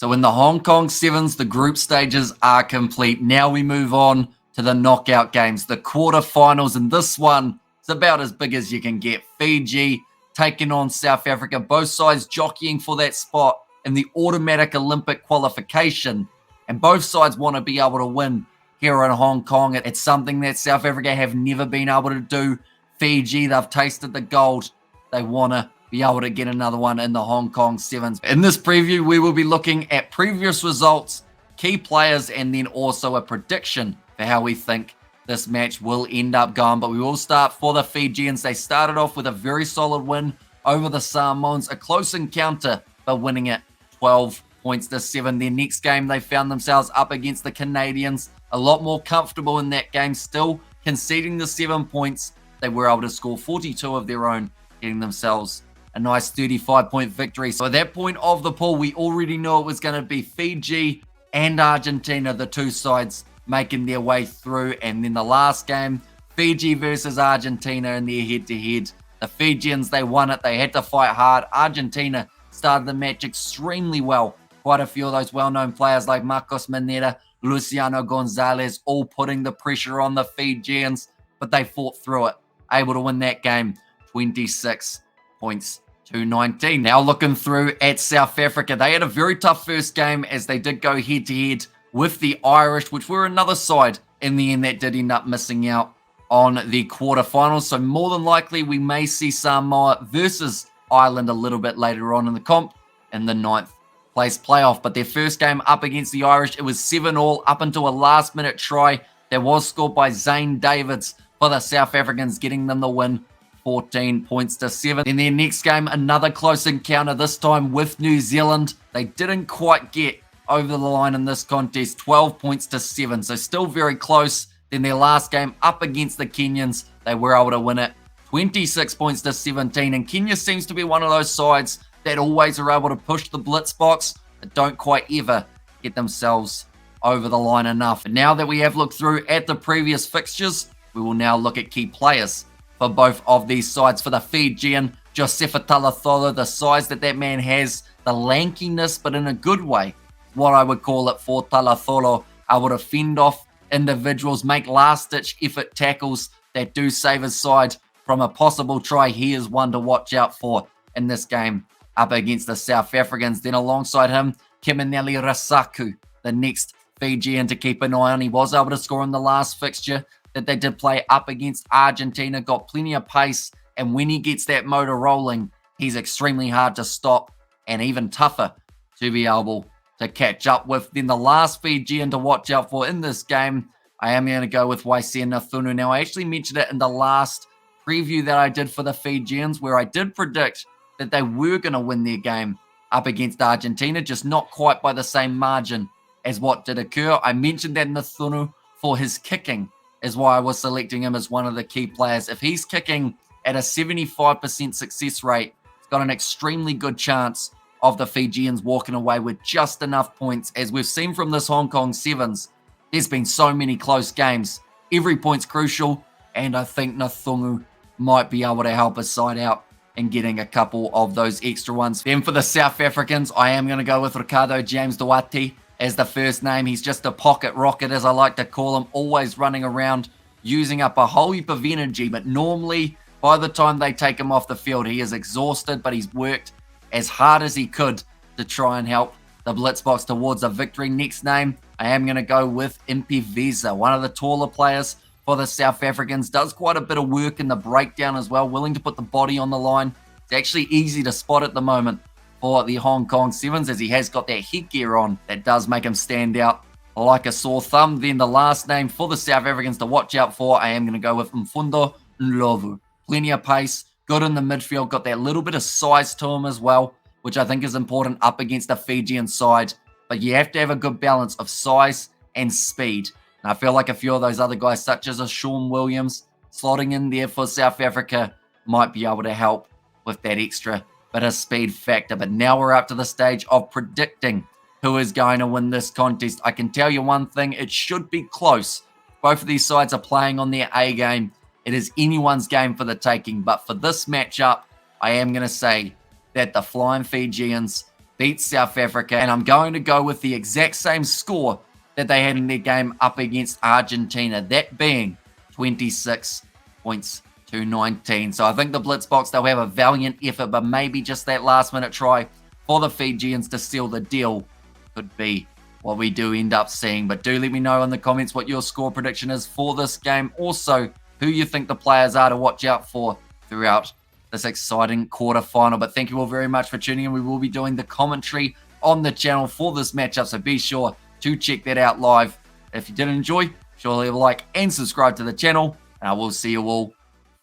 So in the Hong Kong Sevens, the group stages are complete. Now we move on to the knockout games, the quarterfinals, and this one is about as big as you can get. Fiji taking on South Africa, both sides jockeying for that spot in the automatic Olympic qualification, and both sides want to be able to win here in Hong Kong. It's something that South Africa have never been able to do. Fiji, they've tasted the gold. They want to be able to get another one in the Hong Kong Sevens. In this preview, we will be looking at previous results, key players, and then also a prediction for how we think this match will end up going. But we will start for the Fijians. They started off with a very solid win over the Samoans, a close encounter, but winning it 12 points to 7. Their next game, they found themselves up against the Canadians, a lot more comfortable in that game, still conceding the 7 points. They were able to score 42 of their own, getting themselves a nice 35-point victory. So at that point of the pool, we already knew it was going to be Fiji and Argentina, the two sides making their way through. And then the last game, Fiji versus Argentina in their head-to-head. The Fijians, they won it. They had to fight hard. Argentina started the match extremely well. Quite a few of those well-known players like Marcos Mineta, Luciano Gonzalez, all putting the pressure on the Fijians, but they fought through it, able to win that game 26 points to 19. Now looking through at South Africa, they had a very tough first game as they did go head-to-head with the Irish, which were another side in the end that did end up missing out on the quarterfinals. So more than likely, we may see Samoa versus Ireland a little bit later on in the comp in the 9th place playoff. But their first game up against the Irish, it was 7-all up until a last-minute try that was scored by Zane Davids for the South Africans, getting them the win 14 points to 7. In their next game, another close encounter, this time with New Zealand. They didn't quite get over the line in this contest, 12 points to 7. So still very close. Then their last game up against the Kenyans, they were able to win it 26 points to 17. And Kenya seems to be one of those sides that always are able to push the blitz box, but don't quite ever get themselves over the line enough. And now that we have looked through at the previous fixtures, we will now look at key players for both of these sides. For the Fijian, Josefa Talatolo, the size that man has, the lankiness, but in a good way, what I would call it for Talatolo, able to fend off individuals, make last-ditch effort tackles that do save his side from a possible try. He is one to watch out for in this game up against the South Africans. Then alongside him, Kiminelli Rasaku, the next Fijian to keep an eye on. He was able to score in the last fixture that they did play up against Argentina, got plenty of pace, and when he gets that motor rolling, he's extremely hard to stop and even tougher to be able to catch up with. Then the last Fijian to watch out for in this game, I am going to go with Waisea Nathunu. Now, I actually mentioned it in the last preview that I did for the Fijians, where I did predict that they were going to win their game up against Argentina, just not quite by the same margin as what did occur. I mentioned that Nathunu for his kicking is why I was selecting him as one of the key players. If he's kicking at a 75% success rate, he's got an extremely good chance of the Fijians walking away with just enough points. As we've seen from this Hong Kong Sevens, there's been so many close games. Every point's crucial, and I think Nathunu might be able to help his side out in getting a couple of those extra ones. Then for the South Africans, I am going to go with Ricardo James Duarte as the first name. He's just a pocket rocket, as I like to call him, always running around, using up a whole heap of energy. But normally, by the time they take him off the field, he is exhausted, but he's worked as hard as he could to try and help the Blitzboks towards a victory. Next name, I am going to go with Impiveza, one of the taller players for the South Africans. Does quite a bit of work in the breakdown as well, willing to put the body on the line. It's actually easy to spot at the moment for the Hong Kong Sevens, as he has got that headgear on that does make him stand out like a sore thumb. Then the last name for the South Africans to watch out for, I am going to go with Mfundo Ndlovu. Plenty of pace, good in the midfield, got that little bit of size to him as well, which I think is important up against the Fijian side. But you have to have a good balance of size and speed. And I feel like a few of those other guys, such as a Sean Williams, slotting in there for South Africa, might be able to help with that extra bit of speed factor. But now we're up to the stage of predicting who is going to win this contest. I can tell you one thing, it should be close. Both of these sides are playing on their A game. It is anyone's game for the taking. But for this matchup, I am going to say that the Flying Fijians beat South Africa, and I'm going to go with the exact same score that they had in their game up against Argentina, that being 26 points to 19. So I think the Blitzboks, they'll have a valiant effort, but maybe just that last-minute try for the Fijians to seal the deal could be what we do end up seeing. But do let me know in the comments what your score prediction is for this game. Also, who you think the players are to watch out for throughout this exciting quarterfinal. But thank you all very much for tuning in. We will be doing the commentary on the channel for this matchup, so be sure to check that out live. If you did enjoy, sure leave a like and subscribe to the channel, and I will see you all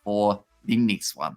for the next one.